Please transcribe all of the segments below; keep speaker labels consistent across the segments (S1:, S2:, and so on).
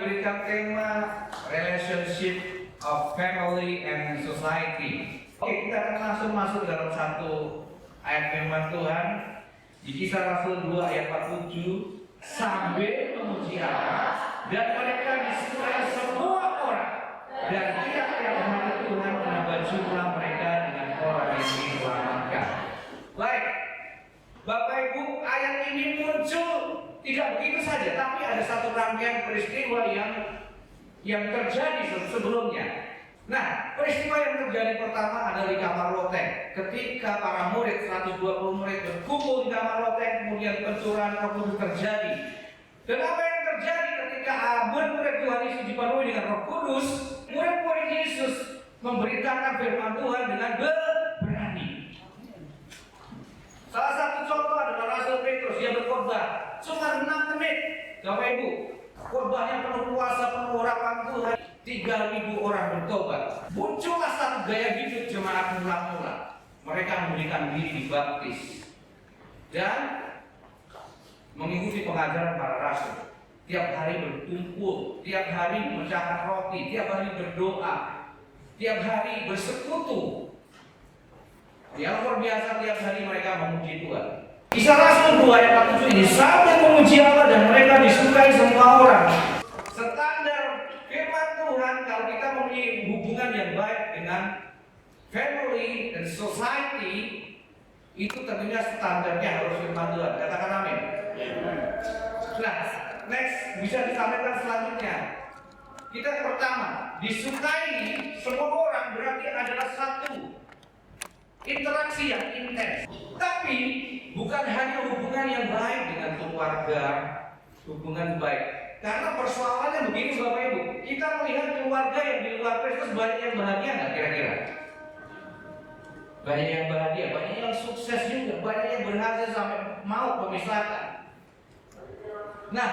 S1: diberikan tema Relationship of Family and Society. Oke, kita akan langsung masuk dalam satu ayat firman Tuhan di Kisah Rasul 2 ayat 47, sambil memuji Allah dan mereka disukai semua orang, dan tiap-tiap hari Tuhan menambah jumlah mereka dengan orang yang diselamatkan. Baik, Bapak Ibu, ayat ini muncul tidak begitu saja, tapi ada satu rangkaian peristiwa yang terjadi sebelumnya. Nah, peristiwa yang terjadi pertama adalah di kamar loteng. Ketika para murid, 120 murid berkumpul di kamar loteng, kemudian pencurahan Roh Kudus terjadi. Dan apa yang terjadi ketika murid-murid Tuhan Yesus dipenuhi dengan Roh Kudus? Murid-murid Yesus memberitakan firman Tuhan dengan berani. Salah satu contoh adalah Rasul Petrus, dia berkhotbah cuma 6 menit. Bapak Ibu, khotbahnya penuh kuasa, penuh urapan Tuhan. 3.000 orang bertobat. Muncullah satu gaya hidup jemaat mula-mula. Mereka memberikan diri dibaptis dan mengikuti pengajaran para rasul. Tiap hari berkumpul, tiap hari memecahkan roti, tiap hari berdoa, tiap hari bersekutu. Yang luar biasa, tiap hari mereka memuji Tuhan. Kisah Rasul 2 ayat 47 ini, sambil memuji Allah dan mereka disukai semua orang. Standar firman Tuhan, kalau kita memiliki hubungan yang baik dengan family dan society, itu tentunya standarnya harus firman Tuhan. Katakan amin. Nah, next bisa disampaikan selanjutnya. Kita pertama, disukai semua orang berarti adalah satu interaksi yang intens. Tapi bukan hanya hubungan yang baik dengan keluarga, hubungan baik. Karena persoalannya begini Bapak Ibu, kita melihat keluarga yang di luar Kristus banyak yang bahagia nggak kira-kira? Banyak yang bahagia, banyak yang sukses juga, banyak yang berhasil sampai mau pemisahkan. Nah,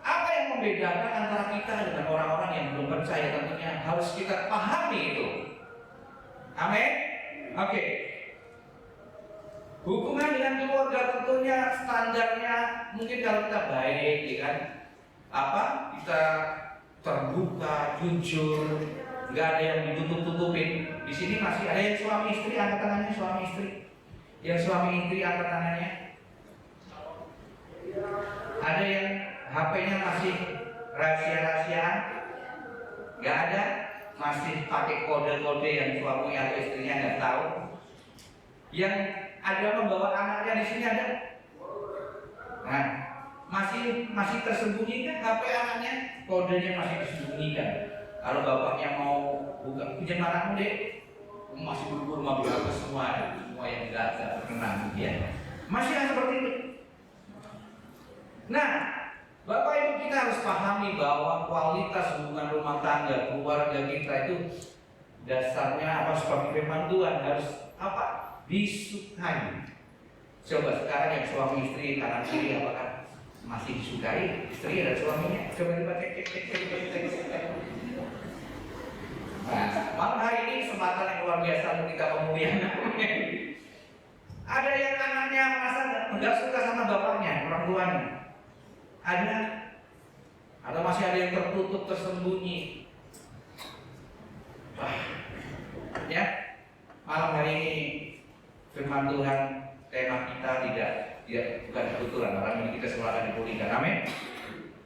S1: apa yang membedakan antara kita dengan orang-orang yang belum percaya? Tentunya harus kita pahami itu. Amin. Oke. Hubungan dengan keluarga tentunya standarnya mungkin kalau kita baik, ya kan? Kita terbuka, jujur, nggak ada yang ditutup-tutupin. Di sini masih ada yang suami istri, angkat tangannya suami istri. Yang suami istri angkat tangannya. Ada yang HP-nya masih rahasia-rahasiaan? Nggak ada? Masih pakai kode-kode yang suami atau istrinya nggak tahu? Yang ada membawa anaknya di sini ada? Nah, masih tersembunyikan HP anaknya, kodenya masih disembunyikan. Kalau bapaknya mau buka pinjam anakmu deh, masih buru-buru mobil apa semua yang nggak berkenan, ya. Masih ada seperti itu. Nah, Bapak Ibu, kita harus pahami bahwa kualitas hubungan rumah tangga, keluarga kita itu dasarnya apa? Seperti firman Tuhan harus apa? Disukai. Coba sekarang yang suami istri kanan kiri apakah masih disukai istri dan suaminya? Coba kita cek. Nah, malam hari ini kesempatan yang luar biasa untuk kita memuliakan. Ada yang anaknya merasa nggak suka sama bapaknya, orang tuanya. Ada, atau masih ada yang tertutup, tersembunyi. Ya, malam hari ini firman Tuhan, tema kita bukan kebetulan, orang ini kita semua akan dipulihkan. Amin.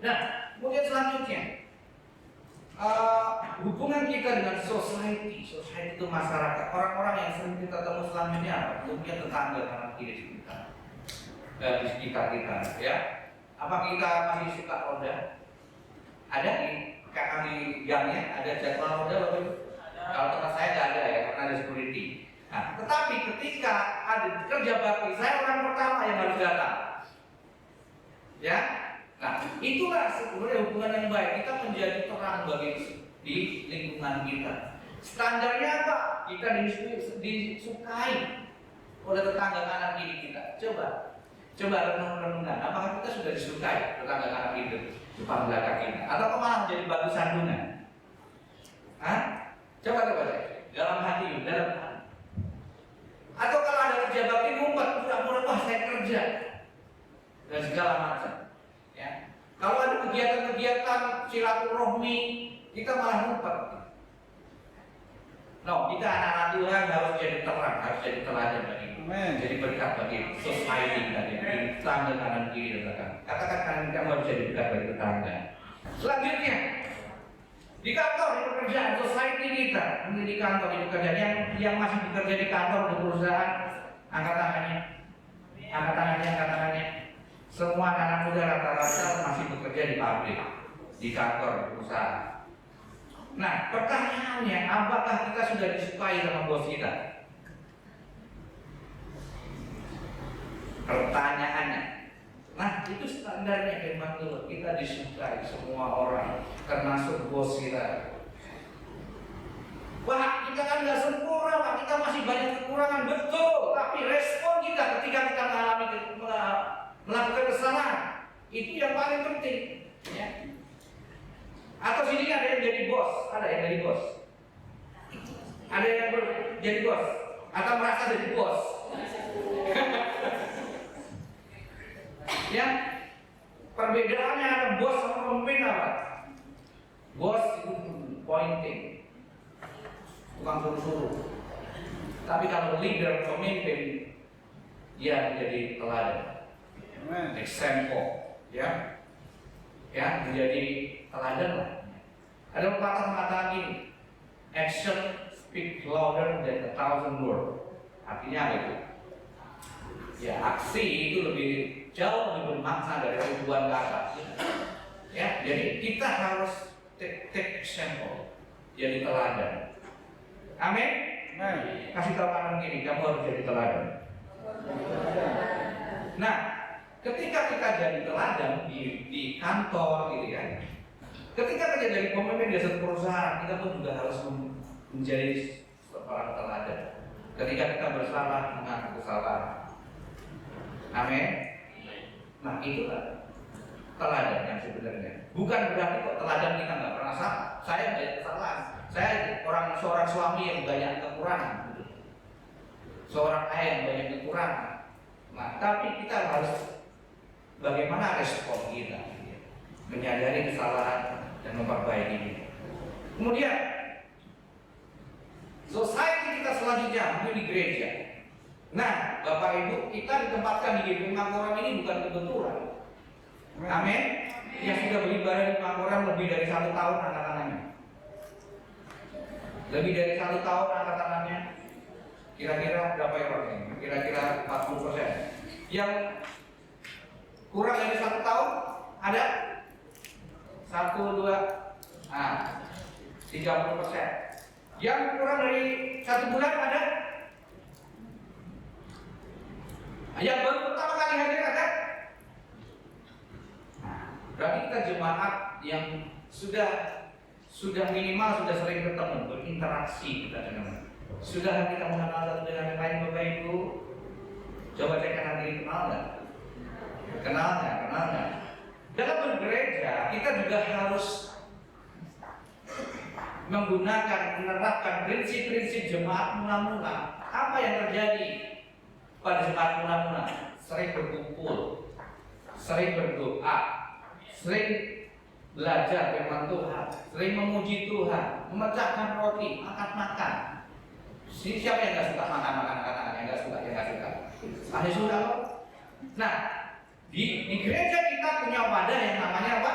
S1: Nah, kemudian selanjutnya, hubungan kita dengan society itu masyarakat, orang-orang yang sering kita temui selanjutnya apa? Mungkin tetangga kanan kiri kita, di sekitar kita, ya. Apa kita masih suka roda? Ada di gangnya, ada jadwal roda Bapak Ibu? Kalau tempat saya nggak ada ya, karena ada security. Nah, tetapi ketika ada kerja bakti, saya orang pertama yang harus datang. Ya, nah itulah sebenarnya hubungan yang baik. Kita menjadi terang bagi di lingkungan kita. Standarnya apa? Kita disukai oleh tetangga kanan kiri kita. Coba renung-renungan, apakah kita sudah disukai tetangga kanan kiri depan belakang kita? Atau malah menjadi batu sandungan? Coba deh, dalam hati. Atau kalau ada kerja bakti ngumpet, pura-pura wah saya kerja dan segala macam. Ya, Kalau ada kegiatan-kegiatan silaturahmi, kita malah ngumpet. No, kita anak-anak Tuhan harus jadi terang, harus jadi teladan bagi, jadi berkat bagi society tadi, di tetangga kanan kiri dan belakang. Katakan kanan kamu harus jadi berkat bagi tetangga. Selanjutnya, di kantor, di pekerjaan, society kita, di kantor, di pekerjaan yang masih bekerja di kantor, di perusahaan, angkat tangannya, angkat tangannya, angkat tangannya. Semua anak muda rata-rata masih bekerja di pabrik, di kantor, di perusahaan. Nah, pertanyaannya, apakah kita sudah disukai sama bos kita? Pertanyaannya. Nah, itu standarnya firman Tuhan. Kita disukai semua orang, termasuk bos kita. Wah, kita kan nggak sempurna, Pak. Kita masih banyak kekurangan, betul. Tapi respon kita ketika kita melakukan kesalahan, itu yang paling penting. Ya. Atau sini ada yang jadi bos, ada yang jadi bos, ada yang jadi bos, atau merasa jadi bos. Ya, perbedaannya ada bos sama pemimpin apa? Bos itu pointing, tukang suruh-suruh. Tapi kalau leader, pemimpin, dia menjadi teladan, example, ya. Ya, menjadi teladan lah. Ada pepatah mengatakan gini, action speak louder than 1,000 words. Artinya apa itu? Ya, aksi itu jauh lebih bermakna dari ribuan kata. Ya, jadi kita harus take example, jadi teladan. Amin. Kasih tahu kanan kiri, kamu harus jadi teladan. Nah, ketika kita jadi teladan di kantor gitu ya, ketika kita jadi pemimpin di satu perusahaan, kita pun juga harus menjadi seorang teladan. Ketika kita bersalah, mengaku kesalahan. Amin. Nah, itulah teladan yang sebenarnya. Bukan berarti kok teladan kita nggak pernah salah. Saya banyak kesalahan. Saya seorang suami yang banyak kekurangan. Seorang ayah yang banyak kekurangan. Nah, tapi kita harus bagaimana respon kita, menyadari kesalahan dan memperbaiki diri. Kemudian, society kita selanjutnya mungkin di gereja. Nah, Bapak Ibu, kita ditempatkan di GP Mangkoram ini bukan kebetulan. Amin. Yang sudah beribadah di Mangkoram lebih dari 1 tahun, angkat tangannya. Lebih dari 1 tahun, angkat tangannya. Kira-kira berapa orang ini? Kira-kira 40%. Yang kurang dari 1 tahun ada 1, 2, 30%. Yang kurang dari 1 bulan ada. Yang baru pertama kali hadir ada. Berarti kita jemaat yang sudah minimal sudah sering bertemu, berinteraksi kita dengan. Sudah kita mengenal satu dengan yang lain, Bapak Ibu. Coba cek kanan kiri, kenal nggak? Kenal nggak? Dalam bergereja kita juga harus menerapkan prinsip-prinsip jemaat mula-mula. Apa yang terjadi pada jemaat mula-mula? Sering berkumpul, sering berdoa, sering belajar firman Tuhan, sering memuji Tuhan, memecahkan roti, makan. Siapa yang nggak suka makan? Yang nggak suka. Ada suka kok. Nah, di gereja kita punya wadah yang namanya apa?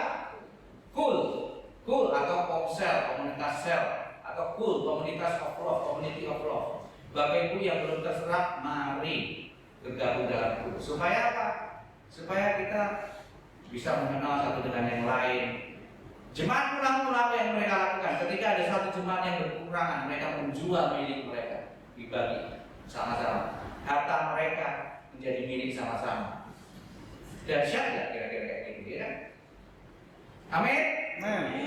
S1: Cool atau komsel, komunitas sel, atau cool, komunitas of love, community of love. Bapak Ibu yang belum terserap, mari bergabung dalam cool. Supaya apa? Supaya kita bisa mengenal satu dengan yang lain. Jemaat mula-mula yang mereka lakukan, ketika ada satu jemaat yang berkekurangan, mereka menjual milik mereka, dibagi sama-sama. Harta mereka menjadi milik sama-sama. Dahsyat nggak kira-kira kayak gitu ya? Amin.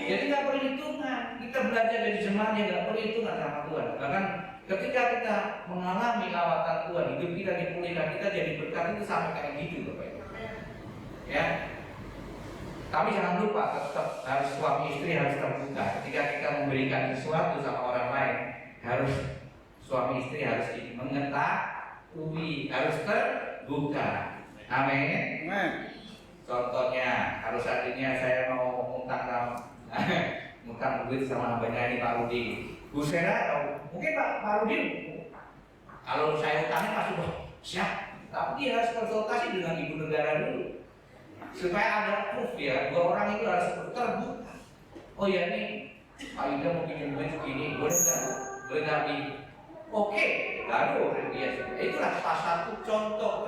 S1: Jadi nggak perlu hitungan. Kita belajar dari jemaat yang nggak perlu hitungan sama Tuhan. Bahkan ketika kita mengalami lawatan Tuhan, hidup kita dipulihkan, kita jadi berkat itu sampai kayak gitu, Bapak Ibu. Ya. Tapi jangan lupa tetap harus suami istri harus terbuka. Ketika kita memberikan sesuatu sama orang lain, harus suami istri harus mengetahui, harus terbuka. Amin. Contohnya, kalau seandainya saya mau ngutang duit sama abangnya ini Pak Rudi, Bu Sera, mungkin Pak Rudi, kalau saya utangnya pasti siap, tapi dia harus konsultasi dengan ibu negara dulu, supaya ada proof ya, dua orang itu harus terbuka. Oh ya ini Pak Ida mau pinjam duit segini, boleh nggak di? Oke, baru dia. Itulah salah satu contoh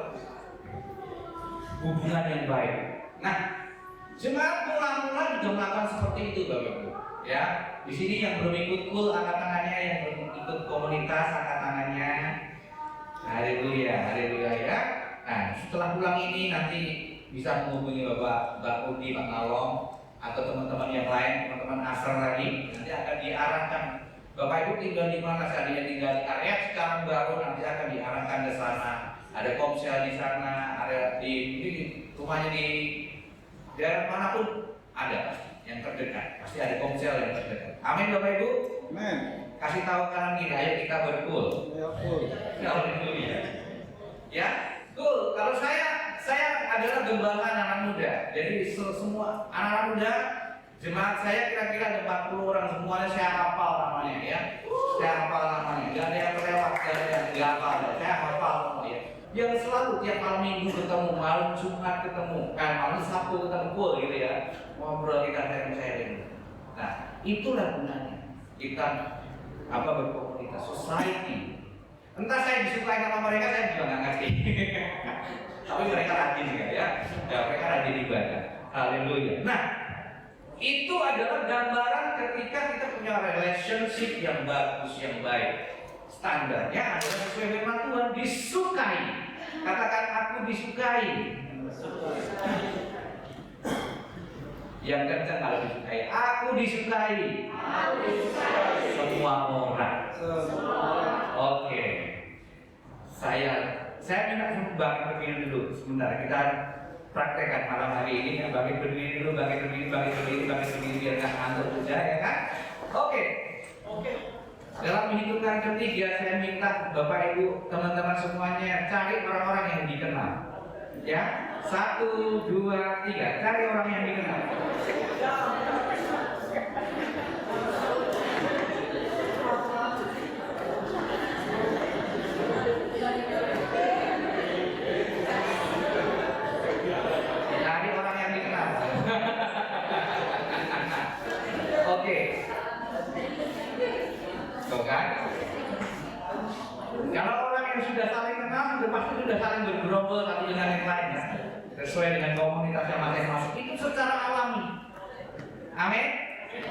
S1: hubungan yang baik. Nah, jemaat mula-mula juga melakukan seperti itu, Bapak-Ibu. Ya, di sini yang belum ikut kul angkat tangannya, yang belum ikut komunitas angkat tangannya. Haleluya, haleluya ya. Nah, setelah pulang ini nanti bisa menghubungi Mbak Rudi, Pak Nalong, atau teman-teman yang lain, teman-teman asal tadi. Nanti akan diarahkan. Bapak Ibu tinggal di mana? Saya tinggal di area sekarang baru, nanti akan diarahkan ke sana. Ada komsel di sana, ada di rumahnya di daerah manapun ada yang terdekat. Pasti ada komsel yang terdekat. Amin Bapak Ibu.
S2: Amin.
S1: Kasih tahu kanan kiri, ayo kita berkul.
S2: Ya,
S1: Ya, cool. Kalau saya adalah gembala anak muda. Jadi semua anak muda jemaat saya kira-kira ada 40 orang, semuanya saya hafal namanya ya. Saya hafal namanya. Gak ada yang kelewat, gak ada yang gak hafal. Saya hafal semua ya. Yang selalu tiap malam minggu ketemu, malam Jumat ketemu, malam Sabtu ketemu cool gitu ya. Ngobrol kita sharing. Nah, itulah gunanya kita berkomunitas, society. Entah saya disukai sama mereka, saya juga nggak ngerti. Tapi mereka rajin ya. Mereka rajin ibadah. Haleluya. Nah, itu adalah gambaran ketika kita punya relationship yang bagus, yang baik. Standarnya adalah sesuai firman Tuhan, disukai. Katakan aku disukai. Yang kencang kalau disukai. Aku disukai. Semua orang. Oke. Saya minta bangkit berdiri dulu sebentar. Kita praktekkan malam hari ini. Bangkit berdiri dulu, bangkit berdiri biar nggak ngantuk saja ya kan? Oke. Dalam menghitungkan ketiga, saya minta Bapak Ibu, teman-teman semuanya cari orang-orang yang dikenal. Ya, 1, 2, 3, cari orang yang dikenal. Cari orang yang dikenal. Oke. Tuh kan? Kalau orang yang sudah saling kenal, pasti sudah saling bergerombol satu dengan yang lain, ya? Sesuai dengan komunitasnya masing-masing. Itu secara alami. Amin.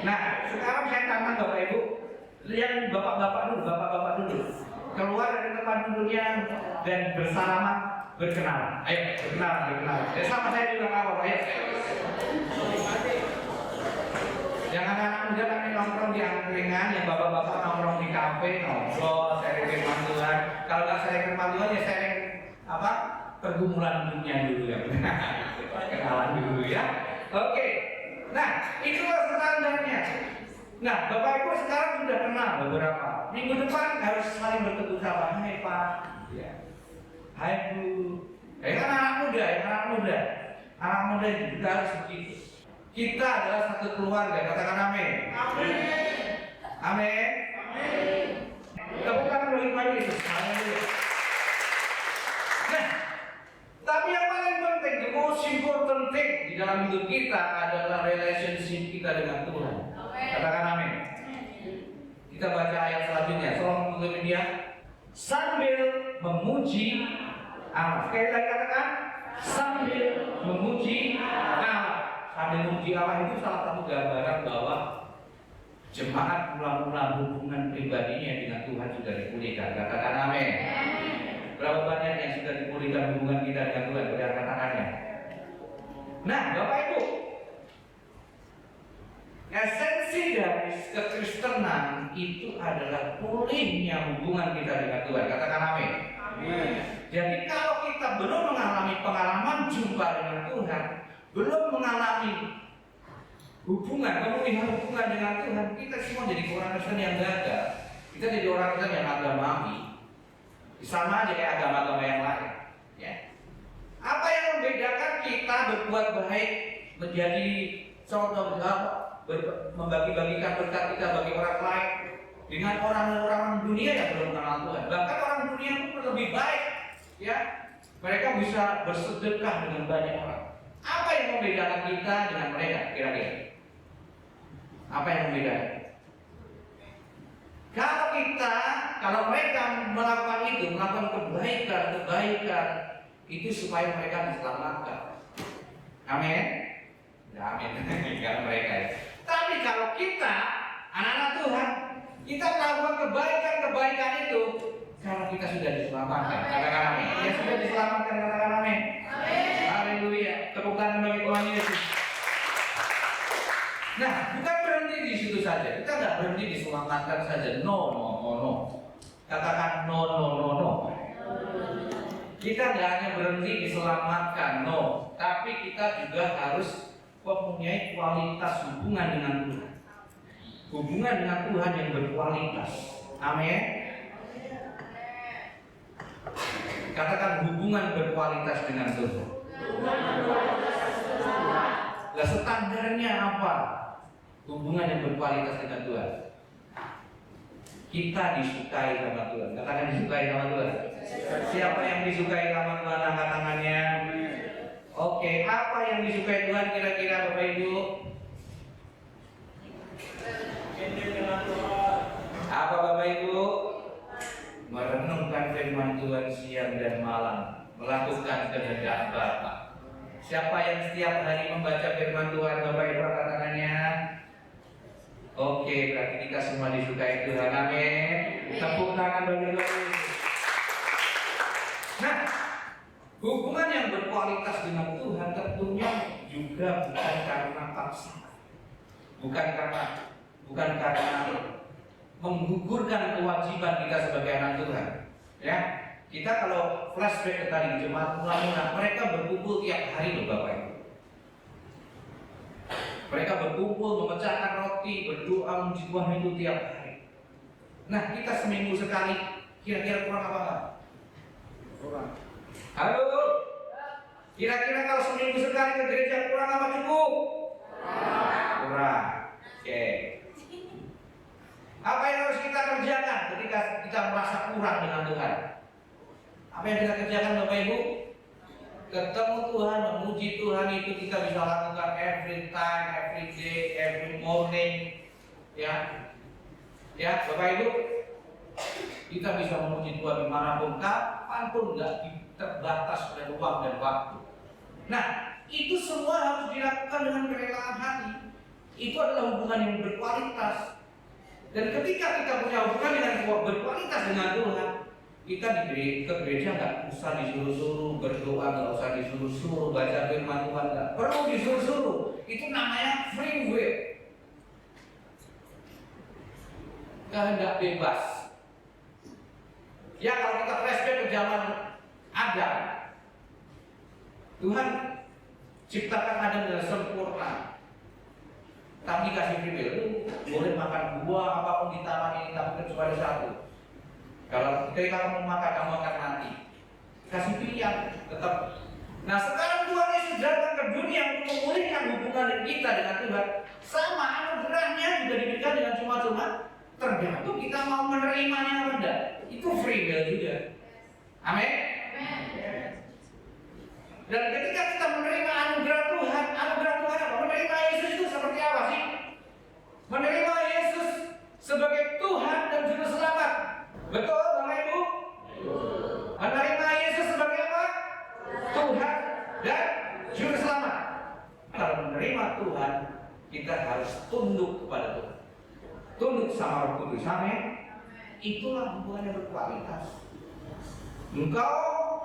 S1: Nah, sekarang saya tanya Bapak Ibu, yang bapak-bapak dulu, keluar dari tempat duduknya dan bersalaman, berkenalan. Ayo, berkenalan. Sama saya juga awal, ayo. Yang anak-anak muda kami nongkrong di angkringan, yang bapak-bapak nongkrong di kafe, ngobrol, sharing firman Tuhan. Kalau nggak sharing firman Tuhan, ya sharing pergumulan dunia dulu ya. Kenalan dulu ya. Oke. Nah, itulah standarnya. Nah, Bapak Ibu sekarang sudah kenal beberapa. Minggu depan harus saling bertegur sapa. Hai Pak. Ya. Hai Bu. Anak muda. Anak muda juga harus begitu. Kita adalah satu keluarga, katakan amin. Amin. Tepuk tangan bagi Yesus. Nah, tapi yang paling penting, the most important thing di dalam hidup kita adalah relationship kita dengan Tuhan. Katakan amin. Kita baca ayat selanjutnya. Tolong tutup dia. Sambil memuji Allah. Sekali lagi katakan, sambil memuji Allah. Sambil memuji Allah itu salah satu gambaran bahwa jemaat mula-mula hubungan pribadinya dengan Tuhan sudah dipulihkan. Katakan amin. Berapa banyak yang sudah dipulihkan hubungan kita dengan Tuhan? Berdasarkan tangannya. Nah, Bapak Ibu, esensi dari kekristenan itu adalah pulihnya hubungan kita dengan Tuhan. Katakan amin. Jadi kalau kita belum mengalami pengalaman jumpa dengan Tuhan, belum mengalami pemulihan hubungan dengan Tuhan, kita semua jadi orang Kristen yang gagal. Kita jadi orang Kristen yang agamawi, sama aja kayak agama-agama yang lain. Ya. Apa yang membedakan kita kita berbuat baik, menjadi contoh membagi-bagikan berkat kita bagi orang lain dengan orang-orang dunia yang belum kenal Tuhan. Bahkan orang dunia pun lebih baik, ya. Mereka bisa bersedekah dengan banyak orang. Apa yang membedakan kita dengan mereka kira-kira? Apa yang membedakan? Kalau mereka melakukan itu, melakukan kebaikan itu supaya mereka diselamatkan. Amin. Ya, amin. Karena mereka ya. Tapi kalau kita, anak-anak Tuhan, kita melakukan kebaikan itu karena kita sudah diselamatkan. Katakan amin. Ya, sudah diselamatkan, katakan amin. Haleluya. Tepuk tangan bagi Tuhan Yesus. Nah, bukan berhenti di situ saja. Kita nggak berhenti diselamatkan saja. No. Katakan no. Kita nggak hanya berhenti diselamatkan, no. Tapi kita juga harus mempunyai kualitas hubungan dengan Tuhan. Hubungan dengan Tuhan yang berkualitas. Amin. Katakan hubungan berkualitas dengan Tuhan. Nah, standarnya apa? Hubungan yang berkualitas dengan Tuhan. Kita disukai sama Tuhan. Katakan disukai sama Tuhan. Siapa yang disukai sama Tuhan, angkat tangannya. Oke, apa yang disukai Tuhan kira-kira Bapak Ibu? Apa Bapak Ibu? Merenungkan firman Tuhan siang dan malam, melakukan kehendak Bapa. Siapa yang setiap hari membaca firman Tuhan, Bapak Ibu, angkat tangannya. Oke, berarti kita semua disukai Tuhan. Amin. Tepuk tangan bagi Tuhan. Nah, hubungan yang berkualitas dengan Tuhan tentunya juga bukan karena paksa, bukan karena menggugurkan kewajiban kita sebagai anak Tuhan. Ya, kita kalau flashback ke tadi jemaat mula-mula, mereka berkumpul tiap hari loh Bapak Ibu. Mereka berkumpul, memecahkan roti, berdoa, memuji Tuhan itu tiap hari. Nah, kita seminggu sekali, kira-kira kurang apa enggak? Kurang. Halo? Kira-kira kalau seminggu sekali ke gereja kurang apa cukup? Kurang. Oke. Apa yang harus kita kerjakan ketika kita merasa kurang dengan Tuhan? Apa yang kita kerjakan Bapak Ibu? Ketemu Tuhan, memuji Tuhan itu kita bisa lakukan every time, every day, every morning. Ya Bapak Ibu, kita bisa memuji Tuhan dimanapun, kapanpun, nggak terbatas oleh ruang dan waktu. Nah, itu semua harus dilakukan dengan kerelaan hati. Itu adalah hubungan yang berkualitas. Dan ketika kita punya hubungan yang berkualitas dengan Tuhan, kita ke gereja nggak usah disuruh-suruh, berdoa nggak usah disuruh-suruh, baca firman Tuhan nggak perlu disuruh-suruh. Itu namanya free will, kehendak bebas. Ya, kalau kita flashback ke zaman Adam, Tuhan ciptakan Adam dengan sempurna, tapi kasih free will. Lu boleh makan buah apapun di taman ini, tapi kecuali satu. Kalau ketika kamu makan, kamu akan mati. Kasih pilihan tetap. Nah, sekarang Tuhan Yesus datang ke dunia untuk memulihkan hubungan kita dengan Tuhan. Sama anugerahnya juga diberikan dengan cuma-cuma. Tergantung kita mau menerimanya atau tidak. Itu free will juga. Amin. Dan ketika kita menerima anugerah Tuhan apa? Menerima Yesus itu seperti apa sih? Menerima Yesus sebagai Tuhan dan Juru Selamat. Betul, Bapak Ibu? Menerima Yesus sebagai apa? Tuhan dan Juru Selamat. Kalau menerima Tuhan, kita harus tunduk kepada Tuhan. Tunduk sama Roh Kudus. Amin. Itulah hubungan yang berkualitas.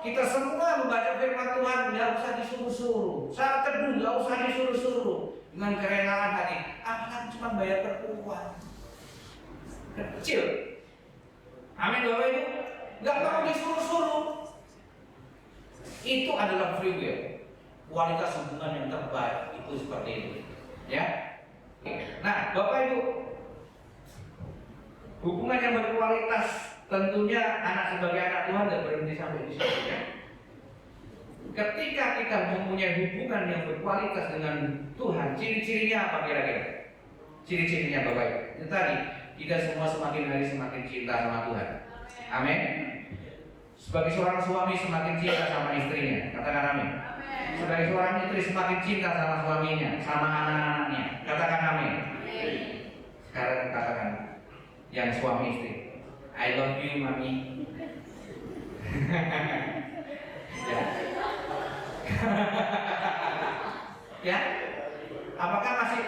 S1: Kita semua membaca firman Tuhan, nggak usah disuruh-suruh. Saat teduh nggak usah disuruh-suruh. Dengan kerelaan hati. Akan cuma bayar perpuluhan kecil. Amin Bapak Ibu. Nggak perlu disuruh-suruh. Itu adalah free will. Kualitas hubungan yang terbaik itu seperti itu. Ya. Nah, Bapak Ibu, hubungan yang berkualitas tentunya sebagai anak Tuhan tidak berhenti sampai di situ ya. Ketika kita mempunyai hubungan yang berkualitas dengan Tuhan, ciri-cirinya apa kira-kira? Ciri-cirinya Bapak Ibu. Itu tadi, kita semua semakin hari semakin cinta sama Tuhan. Amin. Sebagai seorang suami semakin cinta sama istrinya. Katakan amin. Sebagai seorang istri semakin cinta sama suaminya, sama anak-anaknya. Katakan amin. Sekarang katakan yang suami istri, I love you mami. Ya. Ya. Apakah masih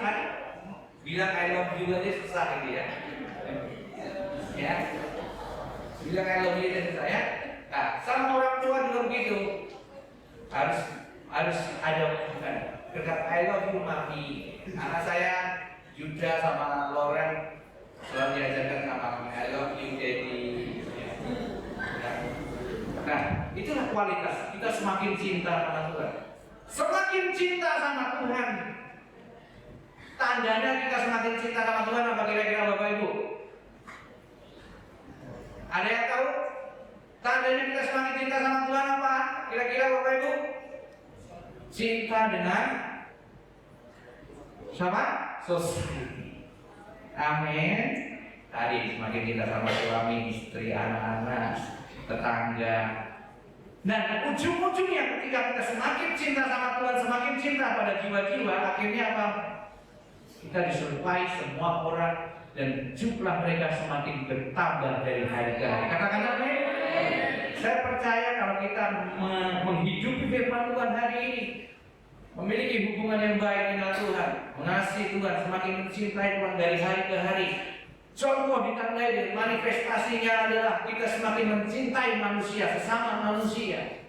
S1: bilang I love you aja susah gitu ya? Ya. Bilang I love you aja susah ya? Nah, sama orang tua juga begitu. Harus ada hubungan. Dekat I love you mami. Anak saya Yuda sama Loren selalu diajarkan sama kami I love you daddy. Nah, itulah kualitas. Kita semakin cinta sama Tuhan. Semakin cinta sama Tuhan. Tandanya kita semakin cinta sama Tuhan apa kira-kira Bapak Ibu? Ada yang tahu? Tandanya kita semakin cinta sama Tuhan apa? Kira-kira Bapak Ibu? Cinta dengan siapa? Society. Amin. Tadi semakin cinta sama suami, istri, anak-anak, tetangga. Dan ujung-ujungnya ketika kita semakin cinta sama Tuhan, semakin cinta pada jiwa-jiwa, akhirnya apa? Kita diserupai semua orang dan jumlah mereka semakin bertambah dari hari ke hari. Katakan amin. Saya percaya kalau kita menghidupi firman Tuhan hari ini, memiliki hubungan yang baik dengan Tuhan, mengasihi Tuhan, semakin mencintai Tuhan dari hari ke hari. Contoh ditandai dengan manifestasinya adalah kita semakin mencintai manusia, sesama manusia.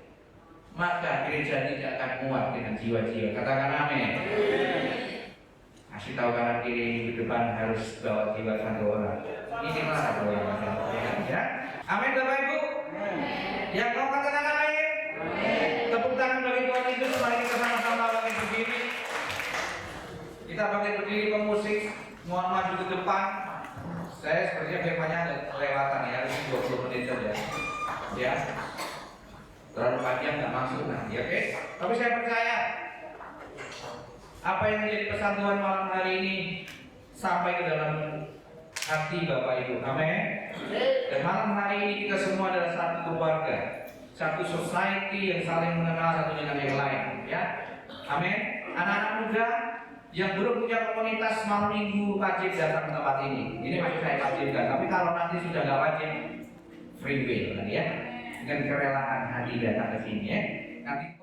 S1: Maka gereja tidak akan muat dengan jiwa-jiwa. Katakan amin. Kasih tahu kanan kiri di depan harus bawa jiwa satu orang. Ini malah satu orang. Ya. Amin Bapak Ibu. Yang mau katakan amin. Tepuk tangan bagi Tuhan itu. Mari kita sama-sama bangkit berdiri. Kita bangkit berdiri pemusik. Mohon maju ke depan. Saya sepertinya firmannya agak kelewatan ya, harus 20 menit saja. Ya. Terlalu panjang nggak masuk nanti, oke? Tapi saya percaya apa yang menjadi pesan Tuhan malam hari ini sampai ke dalam hati Bapak Ibu. Amin. Dan malam hari ini kita semua adalah satu keluarga, satu society yang saling mengenal satu dengan yang lain. Ya. Amin. Anak-anak muda yang belum punya komunitas malam minggu wajib datang ke tempat ini. Ini masih saya wajibkan. Tapi kalau nanti sudah nggak wajib, free will, ya. Dengan kerelaan hati datang ke sini, ya. Nanti